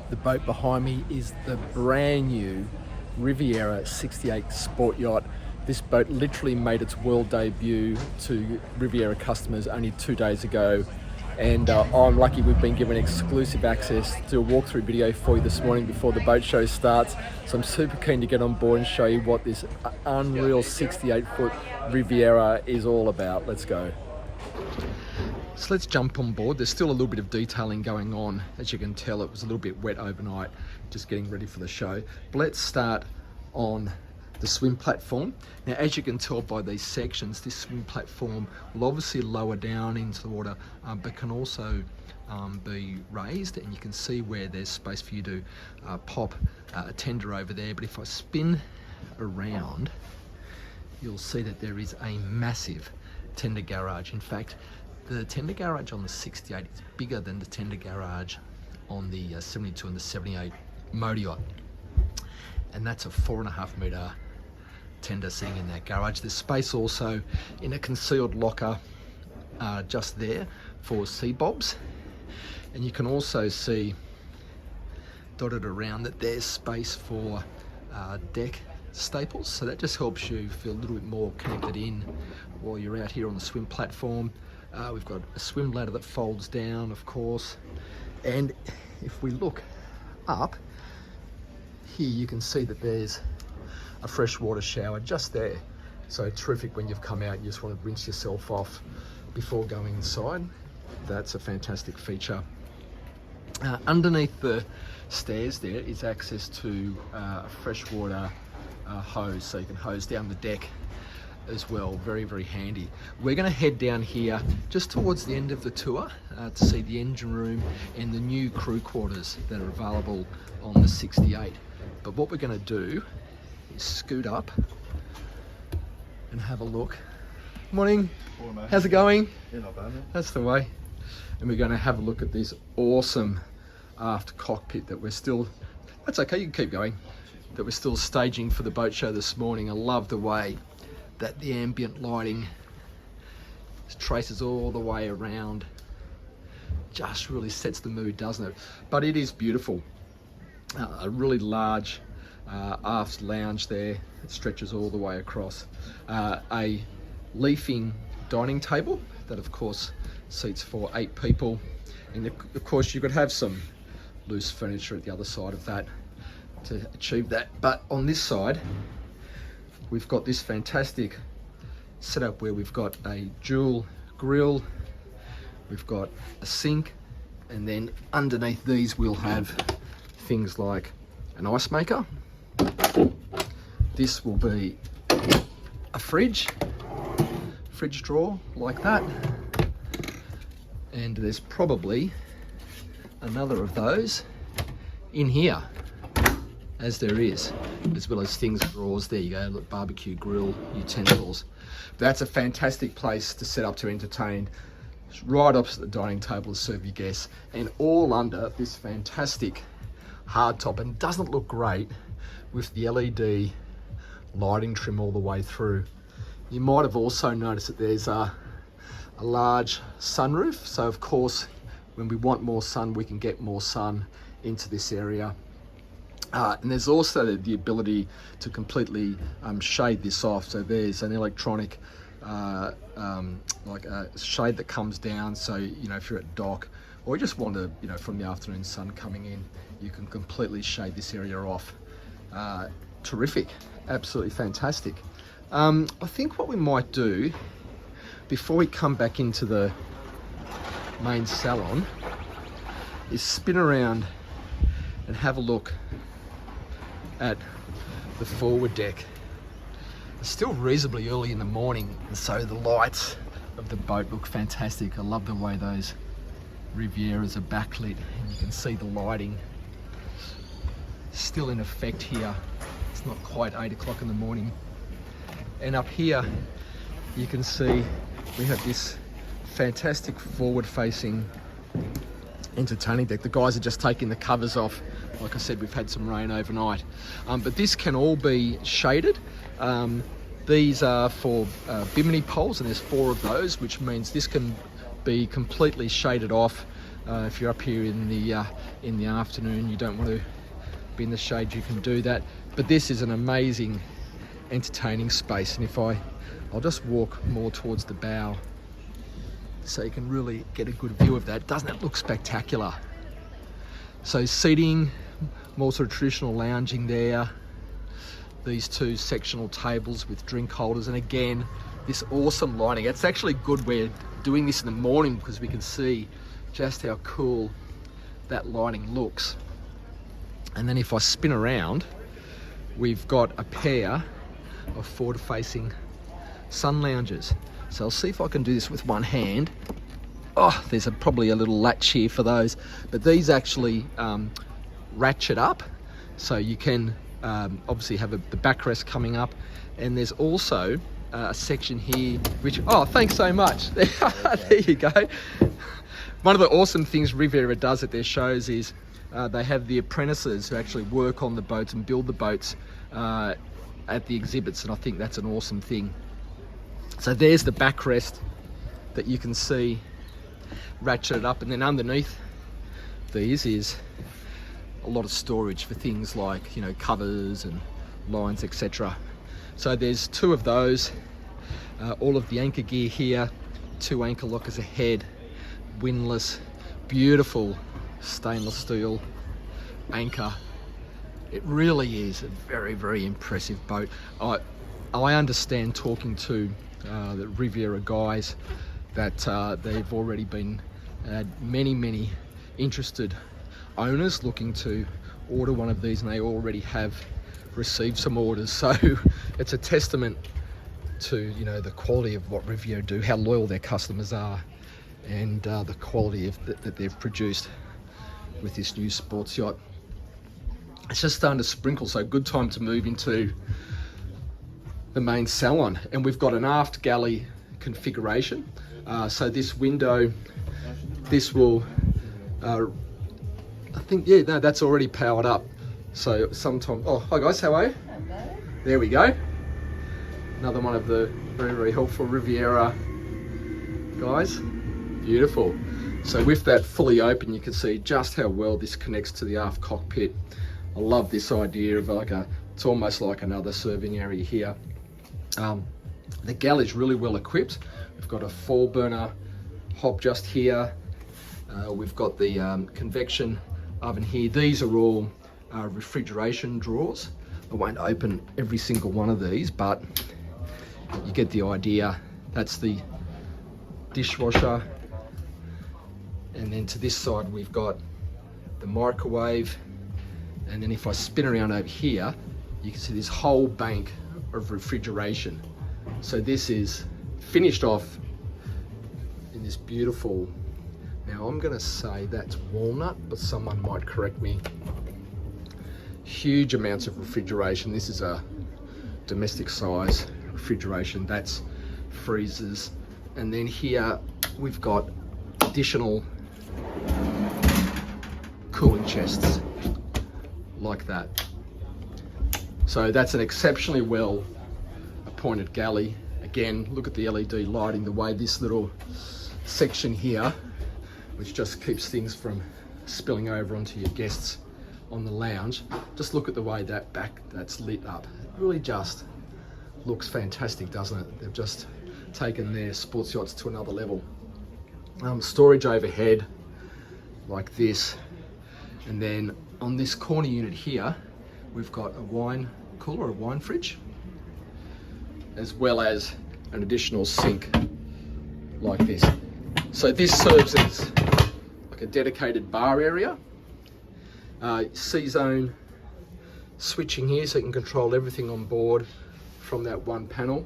The boat behind me is the brand new Riviera 68 sport yacht. This boat literally made its world debut to Riviera customers only 2 days ago. And I'm lucky we've been given exclusive access to a walkthrough video for you this morning before the boat show starts. So I'm super keen to get on board and show you what this unreal 68-foot Riviera is all about. Let's go. So let's jump on board. There's still a little bit of detailing going on. As you can tell, it was a little bit wet overnight, just getting ready for the show. But let's start on the swim platform. Now, as you can tell by these sections, this swim platform will obviously lower down into the water, but can also be raised, and you can see where there's space for you to pop a tender over there. But if I spin around, you'll see that there is a massive tender garage. In fact, the tender garage on the 68 is bigger than the tender garage on the 72 and the 78 motor yacht. And that's a 4.5 metre tender sitting in that garage. There's space also in a concealed locker just there for sea bobs. And you can also see dotted around that there's space for deck staples. So that just helps you feel a little bit more connected in while you're out here on the swim platform. We've got a swim ladder that folds down, of course. And if we look up, here you can see that there's a freshwater shower just there. So terrific when you've come out and you just want to rinse yourself off before going inside. That's a fantastic feature. Underneath the stairs there is access to a freshwater hose, so you can hose down the deck as well. Very, very handy. We're going to head down here just towards the end of the tour to see the engine room and the new crew quarters that are available on the 68. But what we're going to do is scoot up and have a look. Morning. Morning, mate. How's it going? Yeah, not bad, man. That's the way. And we're going to have a look at this awesome aft cockpit that we're still, that's okay, you can keep going, that we're still staging for the boat show this morning. I love the way that the ambient lighting traces all the way around. Just really sets the mood, doesn't it? But it is beautiful. A really large aft lounge there. It stretches all the way across. A leafing dining table that of course seats for 8 people. And of course you could have some loose furniture at the other side of that to achieve that. But on this side, we've got this fantastic setup where we've got a dual grill, we've got a sink, and then underneath these we'll have things like an ice maker. This will be a fridge drawer like that, and there's probably another of those in here, as there is, as well as things, drawers. There you go, look, barbecue grill, utensils. That's a fantastic place to set up to entertain. It's right opposite the dining table to serve your guests, and all under this fantastic hardtop. And doesn't look great with the LED lighting trim all the way through. You might have also noticed that there's a large sunroof. So of course, when we want more sun, we can get more sun into this area. And there's also the ability to completely shade this off. So there's an electronic like a shade that comes down. So, you know, if you're at dock or you just want to, you know, from the afternoon sun coming in, you can completely shade this area off. Terrific, absolutely fantastic. I think what we might do before we come back into the main salon is spin around and have a look at the forward deck. It's still reasonably early in the morning, and so the lights of the boat look fantastic. I love the way those Rivieras are backlit, and you can see the lighting still in effect here. It's not quite 8 o'clock in the morning. And up here you can see we have this fantastic forward-facing entertaining deck. The guys are just taking the covers off. Like I said, we've had some rain overnight, but this can all be shaded. These are for bimini poles, and there's 4 of those, which means this can be completely shaded off If you're up here in the afternoon, you don't want to be in the shade, you can do that. But this is an amazing entertaining space, and I'll just walk more towards the bow so you can really get a good view of that. Doesn't it look spectacular? So seating, more sort of traditional lounging there. These two sectional tables with drink holders, and again, this awesome lighting. It's actually good we're doing this in the morning because we can see just how cool that lighting looks. And then if I spin around, we've got a pair of forward-facing sun lounges. So I'll see if I can do this with one hand. Oh, there's probably a little latch here for those, but these actually ratchet up, so you can obviously have the backrest coming up, and there's also a section here which, oh, thanks so much. There you go. One of the awesome things Riviera does at their shows is they have the apprentices who actually work on the boats and build the boats at the exhibits, and I think that's an awesome thing. So there's the backrest that you can see ratcheted up, and then underneath these is a lot of storage for things like, you know, covers and lines, etc. So there's two of those, all of the anchor gear here, 2 anchor lockers ahead, windlass, beautiful stainless steel anchor. It really is a very, very impressive boat. I understand, talking to the Riviera guys, that they've already been many interested owners looking to order one of these, and they already have received some orders. So it's a testament to, you know, the quality of what Riviera do, how loyal their customers are, and the quality of that they've produced with this new sports yacht. It's just starting to sprinkle, so good time to move into the main salon. And we've got an aft galley configuration. So this window, this will, I think, yeah, no, that's already powered up. So sometime, oh, hi guys, how are you? Hello. There we go. Another one of the very, very helpful Riviera guys. Beautiful. So with that fully open, you can see just how well this connects to the aft cockpit. I love this idea of it's almost like another serving area here. The galley is really well equipped. We've got a 4-burner hob just here. We've got the convection oven here. These are all refrigeration drawers. I won't open every single one of these, but you get the idea. That's the dishwasher. And then to this side, we've got the microwave. And then if I spin around over here, you can see this whole bank of refrigeration. So this is finished off in this beautiful, now I'm gonna say that's walnut, but someone might correct me. Huge amounts of refrigeration. This is a domestic size refrigeration. That's freezers. And then here we've got additional cooling chests like that. So that's an exceptionally well appointed galley. Again, look at the LED lighting, the way this little section here, which just keeps things from spilling over onto your guests on the lounge. Just look at the way that's lit up. It really just looks fantastic, doesn't it? They've just taken their sports yachts to another level. Storage overhead like this, and then on this corner unit here, we've got a wine cooler, a wine fridge, as well as an additional sink like this. So this serves as like a dedicated bar area. C-zone switching here, so you can control everything on board from that one panel.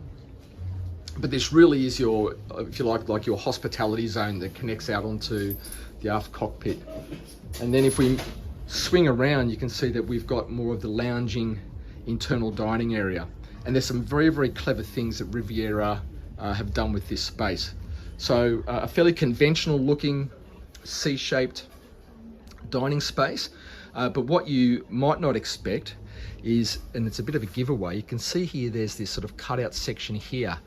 But this really is your, if you like your hospitality zone that connects out onto the aft cockpit. And then if we swing around, you can see that we've got more of the lounging internal dining area. And there's some very, very clever things that Riviera have done with this space. So a fairly conventional looking C-shaped dining space. But what you might not expect is, and it's a bit of a giveaway, you can see here there's this sort of cutout section here.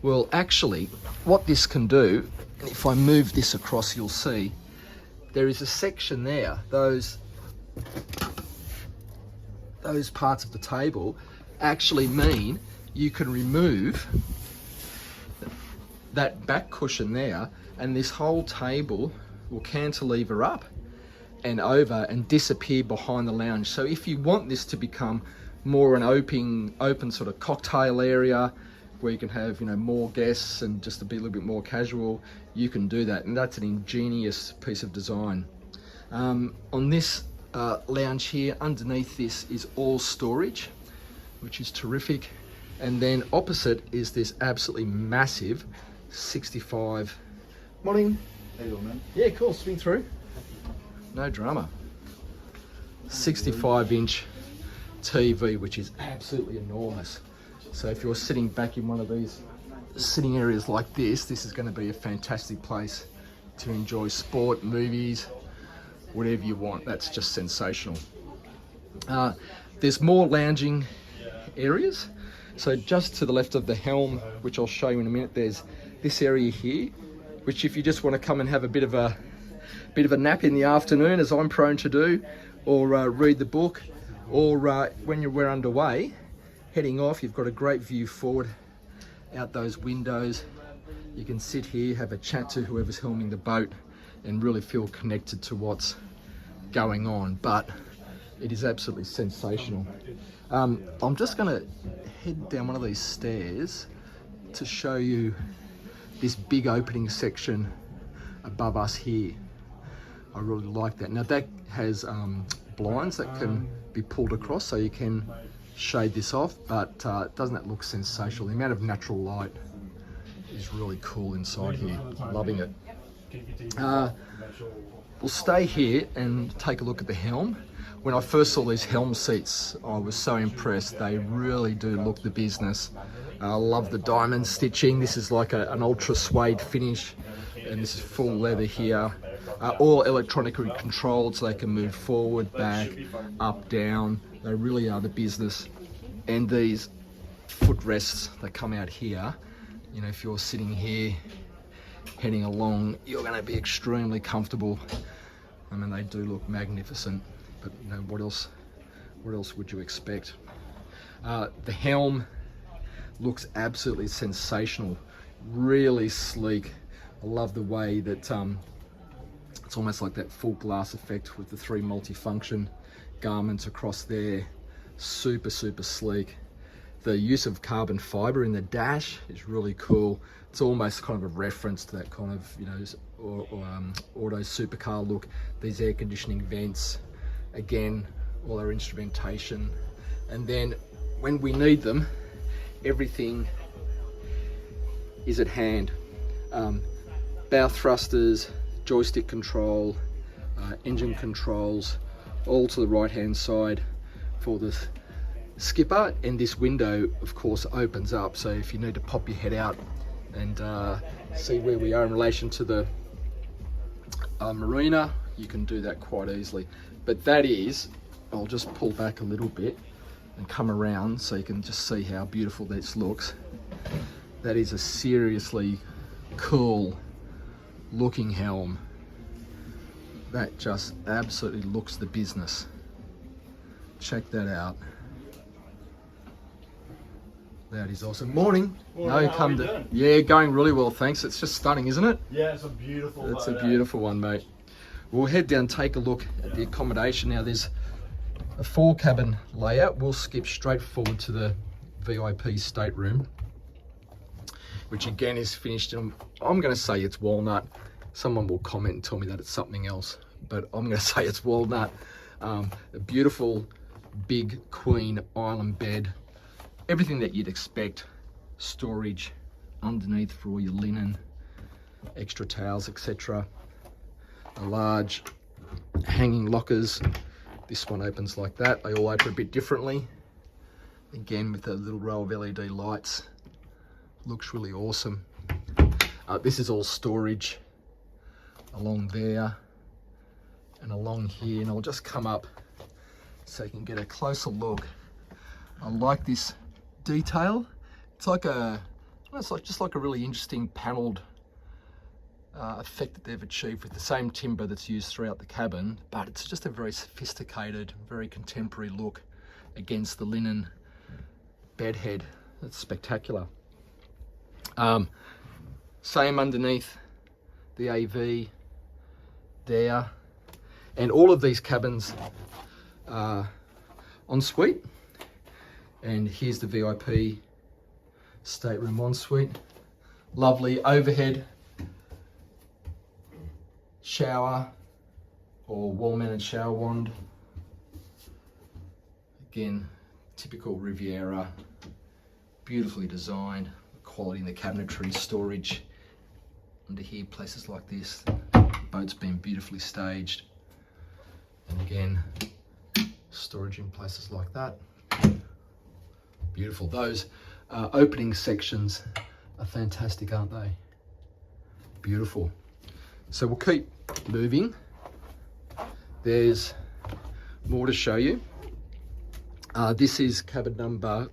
Well, actually, what this can do, and if I move this across, you'll see, there is a section there, those parts of the table actually mean you can remove that back cushion there, and this whole table will cantilever up and over and disappear behind the lounge. So if you want this to become more an open sort of cocktail area where you can have, you know, more guests and just to be a little bit more casual, you can do that. And that's an ingenious piece of design. On this lounge here, underneath this is all storage, which is terrific. And then opposite is this absolutely massive 65. Morning. How you doing, man? Yeah, cool, swing through. No drama. 65-inch TV, which is absolutely enormous. So if you're sitting back in one of these sitting areas like this is going to be a fantastic place to enjoy sport, movies, whatever you want. That's just sensational. There's more lounging areas. So just to the left of the helm, which I'll show you in a minute, there's this area here, which if you just want to come and have a bit of a nap in the afternoon, as I'm prone to do, or read the book, or when we're underway, heading off, you've got a great view forward out those windows. You can sit here, have a chat to whoever's helming the boat, and really feel connected to what's going on. But it is absolutely sensational. I'm just going to head down one of these stairs to show you this big opening section above us here. I really like that. Now that has blinds that can be pulled across, so you can shade this off, but doesn't that look sensational? The amount of natural light is really cool inside here. Loving it. We'll stay here and take a look at the helm. When I first saw these helm seats, I was so impressed. They really do look the business. I love the diamond stitching. This is like an ultra suede finish, and this is full leather here. All electronically controlled, so they can move forward, back, up, down. They really are the business. And these footrests that come out here, you know, if you're sitting here heading along, you're going to be extremely comfortable. I mean, they do look magnificent, but you know, what else would you expect? The helm looks absolutely sensational, really sleek. I love the way that it's almost like that full glass effect with the 3 multifunction garments across there. Super sleek. The use of carbon fiber in the dash is really cool. It's almost kind of a reference to that kind of, you know, auto supercar look. These air conditioning vents, again, all our instrumentation, and then when we need them, everything is at hand. Bow thrusters, joystick control, engine controls, all to the right hand side for the skipper. And this window of course opens up, so if you need to pop your head out and see where we are in relation to the marina, you can do that quite easily. But that is, I'll just pull back a little bit and come around so you can just see how beautiful this looks. That is a seriously cool looking helm. That just absolutely looks the business. Check that out. That is awesome. Morning. Morning, how are you doing? Yeah, going really well, thanks. It's just stunning, isn't it? Yeah, it's a beautiful boat. It's a beautiful one, mate. We'll head down and take a look at the accommodation. Now there's a 4-cabin layout. We'll skip straight forward to the VIP stateroom, which again is finished. I'm going to say it's walnut. Someone will comment and tell me that it's something else, but I'm going to say it's walnut. A beautiful big queen island bed, everything that you'd expect. Storage underneath for all your linen, extra towels, etc. A large hanging lockers. This one opens like that. They all open a bit differently, again with a little row of LED lights. Looks really awesome. This is all storage along there and along here, and I'll just come up so you can get a closer look. I like this detail. It's like just like a really interesting panelled effect that they've achieved with the same timber that's used throughout the cabin, but it's just a very sophisticated, very contemporary look against the linen bedhead. That's spectacular. Same underneath the AV there, and all of these cabins are ensuite. And here's the VIP stateroom ensuite. Lovely overhead shower or wall-mounted shower wand. Again, typical Riviera, beautifully designed, quality in the cabinetry, storage under here, places like this. The boat's been beautifully staged. And again, storage in places like that. Beautiful. Those opening sections are fantastic, aren't they? Beautiful. So we'll keep moving. There's more to show you. This is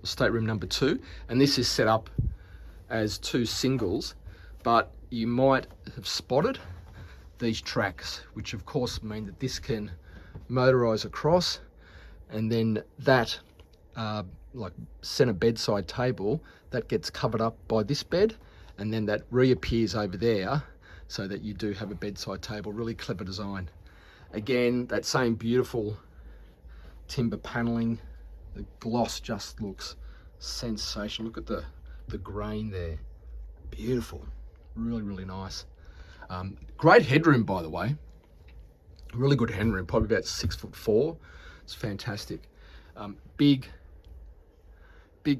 stateroom number 2, and this is set up as 2 singles, but you might have spotted these tracks, which of course mean that this can motorize across, and then that like center bedside table, that gets covered up by this bed, and then that reappears over there so that you do have a bedside table. Really clever design. Again, that same beautiful timber paneling. The gloss just looks sensational. Look at the grain there. Beautiful. Really, really nice. Great headroom, by the way. Really good headroom, probably about 6'4". It's fantastic. Big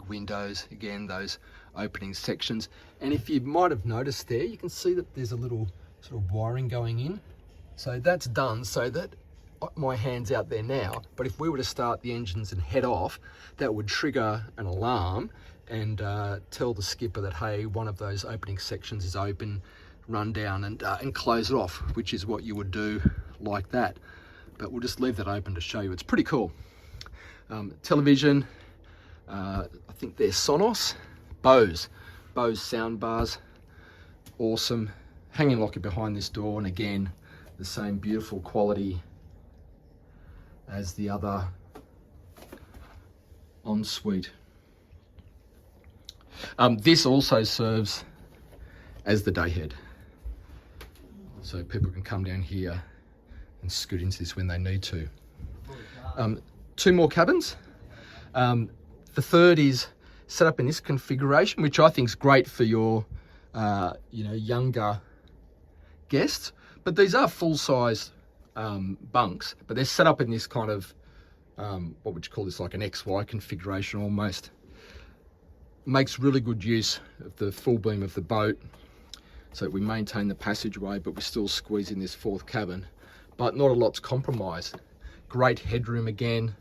windows, again, those opening sections. And if you might have noticed there, you can see that there's a little sort of wiring going in. So that's done so that my hand's out there now, but if we were to start the engines and head off, that would trigger an alarm and tell the skipper that, hey, one of those opening sections is open, run down and close it off, which is what you would do like that. But we'll just leave that open to show you. It's pretty cool. Television, I think they're Sonos, Bose sound bars, awesome. Hanging locker behind this door, and again, the same beautiful quality as the other ensuite. This also serves as the dayhead, so people can come down here and scoot into this when they need to. 2 more cabins. The third is set up in this configuration, which I think is great for your younger guests, but these are full-size bunks, but they're set up in this kind of what would you call this, like an XY configuration almost. Makes really good use of the full beam of the boat, so we maintain the passageway, but we still squeeze in this 4th cabin, but not a lot's compromised. Great headroom again.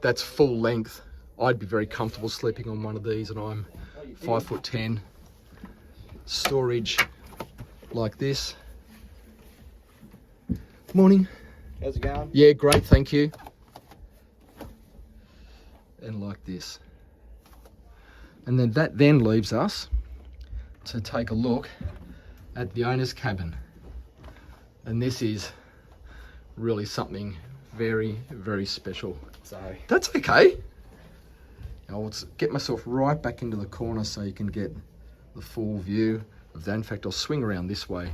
That's full length. I'd be very comfortable sleeping on one of these, and I'm 5'10". Storage like this. Morning. How's it going? Yeah, great, thank you. And like this. And then that then leaves us to take a look at the owner's cabin. And this is really something very, very special. Sorry. That's okay. I'll get myself right back into the corner so you can get the full view of that. In fact, I'll swing around this way.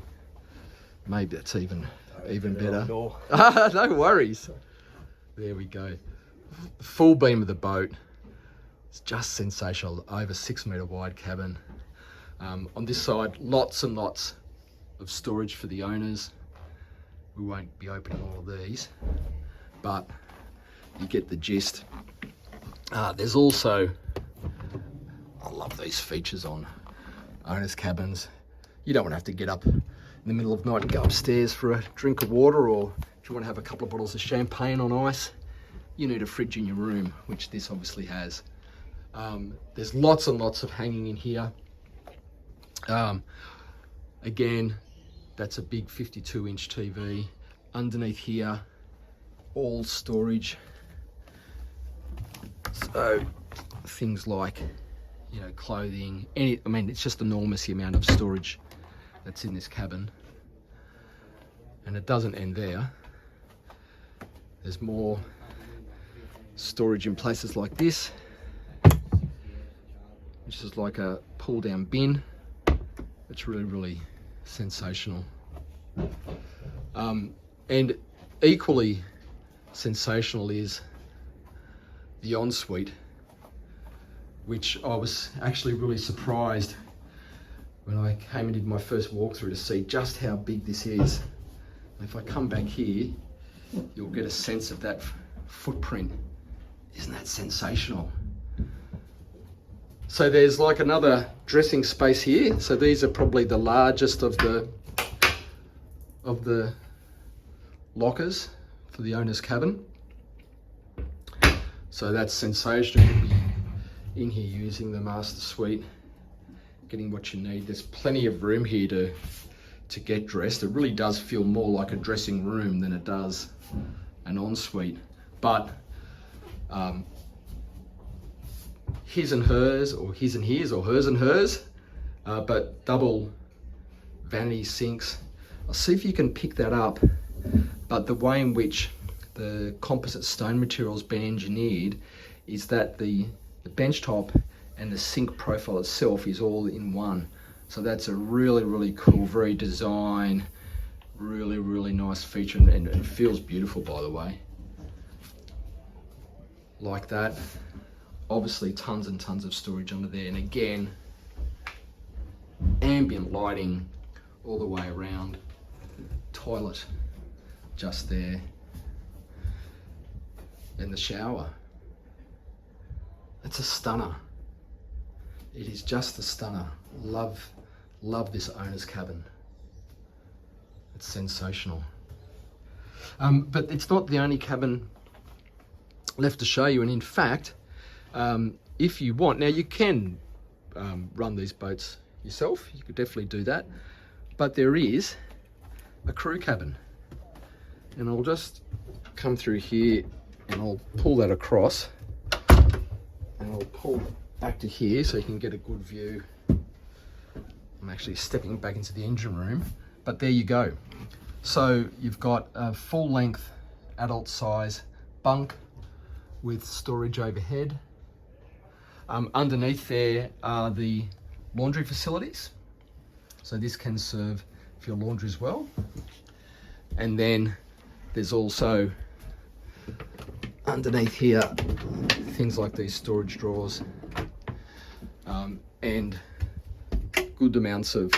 Maybe that's even better. No worries. There we go. The full beam of the boat. It's just sensational. Over 6 metre wide cabin. On this side, lots and lots of storage for the owners. We won't be opening all of these, but you get the gist. There's also, I love these features on owners' cabins. You don't want to have to get up in the middle of the night and go upstairs for a drink of water, or if you want to have a couple of bottles of champagne on ice, you need a fridge in your room, which this obviously has. There's lots and lots of hanging in here. Again, that's a big 52-inch TV. Underneath here, all storage. So things like, clothing, it's just enormous, the amount of storage that's in this cabin. And it doesn't end there. There's more storage in places like this, which is like a pull down bin. It's really, really sensational. And equally sensational is the ensuite, which I was actually really surprised when I came and did my first walkthrough to see just how big this is. And if I come back here, you'll get a sense of that footprint. Isn't that sensational? So there's like another dressing space here. So these are probably the largest of the lockers for the owner's cabin. So that's sensational. You'll be in here using the master suite, getting what you need. There's plenty of room here to get dressed. It really does feel more like a dressing room than it does an ensuite. But his and hers, or his and his, or hers and hers, but double vanity sinks. I'll see if you can pick that up, but the way in which the composite stone material has been engineered is that the bench top and the sink profile itself is all in one. So that's a really, really cool, very design, really, really nice feature, and it feels beautiful, by the way. Like that. Obviously tons and tons of storage under there, and again, ambient lighting all the way around. Toilet just there, and the shower. It's a stunner. It is just a stunner. Love this owner's cabin. It's sensational. But it's not the only cabin left to show you, and in fact, if you want, now you can run these boats yourself, you could definitely do that, but there is a crew cabin, and I'll just come through here and I'll pull that across, and I'll pull back to here so you can get a good view. I'm actually stepping back into the engine room, but there you go. So you've got a full length adult size bunk with storage overhead. Underneath there are the laundry facilities. So this can serve for your laundry as well. And then there's also underneath here things like these storage drawers, and good amounts of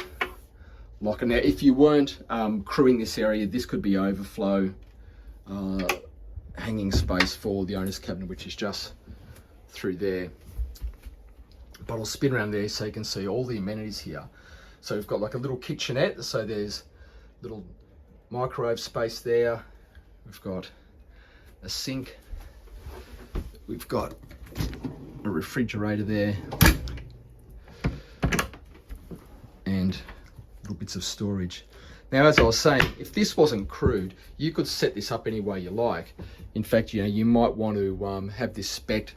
locker. Now, if you weren't crewing this area, this could be overflow hanging space for the owner's cabin, which is just through there. But I'll spin around there so you can see all the amenities here. So we've got like a little kitchenette, so there's little microwave space there. We've got a sink. We've got a refrigerator there, and little bits of storage. Now, as I was saying, if this wasn't crewed, you could set this up any way you like. In fact, you know, you might want to have this spec'd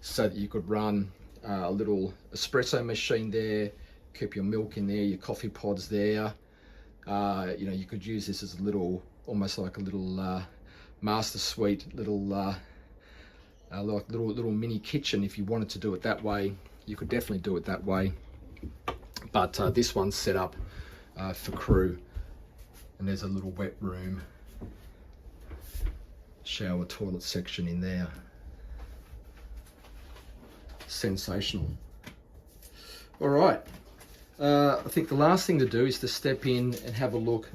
so that you could run a little espresso machine there, keep your milk in there, your coffee pods there. You know, you could use this as a little, almost like a little master suite, little little mini kitchen. If you wanted to do it that way, you could definitely do it that way. But this one's set up for crew, and there's a little wet room, shower, toilet section in there. Sensational. All right, I think the last thing to do is to step in and have a look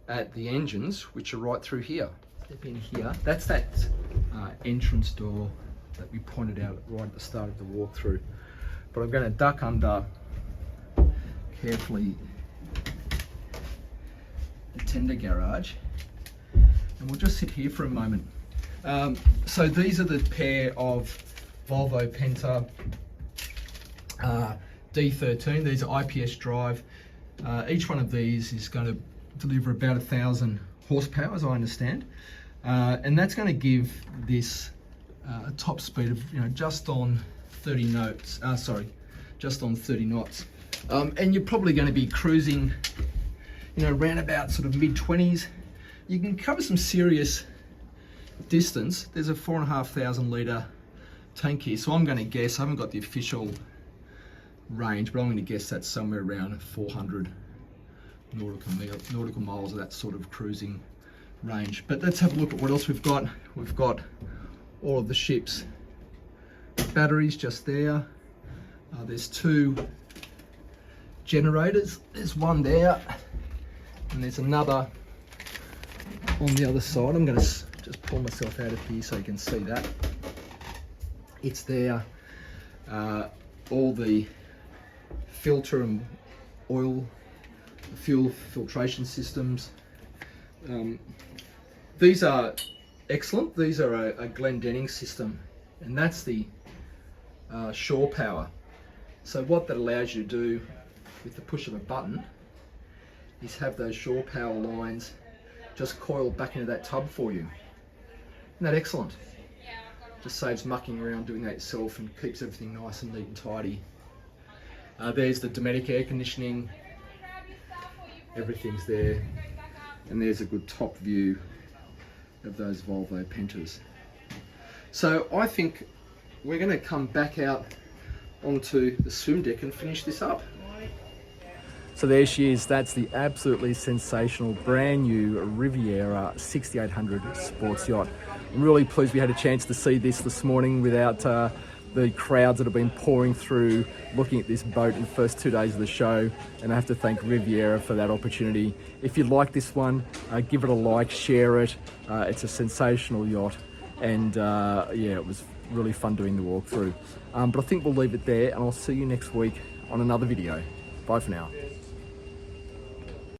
at the engines, which are right through here. Step in here. That's that entrance door that we pointed out right at the start of the walkthrough. But I'm going to duck under carefully the tender garage, and we'll just sit here for a moment. So these are the pair of Volvo Penta D13. These are IPS drive. Each one of these is going to deliver about 1,000 horsepower, as I understand, and that's going to give this a top speed of, you know, just on 30 knots. Just on 30 knots. And you're probably going to be cruising, you know, around about sort of mid-20s. You can cover some serious distance. There's a 4,500 litre tank here, so I'm going to guess, I haven't got the official range, but I'm going to guess that's somewhere around 400 nautical miles of that sort of cruising range. But let's have a look at what else we've got. We've got all of the ship's batteries just there. There's 2 generators. There's one there, and there's another on the other side. I'm going to just pull myself out of here so you can see that. It's there. All the filter and oil, fuel filtration systems. These are excellent. These are a Glendenning system, and that's the shore power. So what that allows you to do with the push of a button is have those shore power lines just coil back into that tub for you. Isn't that excellent? Just saves mucking around doing that yourself and keeps everything nice and neat and tidy. There's the Dometic air conditioning. Everything's there. And there's a good top view of those Volvo Pentas. So I think we're going to come back out onto the swim deck and finish this up. So there she is. That's the absolutely sensational brand new Riviera 6800 sports yacht. I'm really pleased we had a chance to see this morning without the crowds that have been pouring through looking at this boat in the first 2 days of the show, and I have to thank Riviera for that opportunity. If you like this one, give it a like, share it. It's a sensational yacht, and yeah, it was really fun doing the walkthrough. But I think we'll leave it there, and I'll see you next week on another video. Bye for now.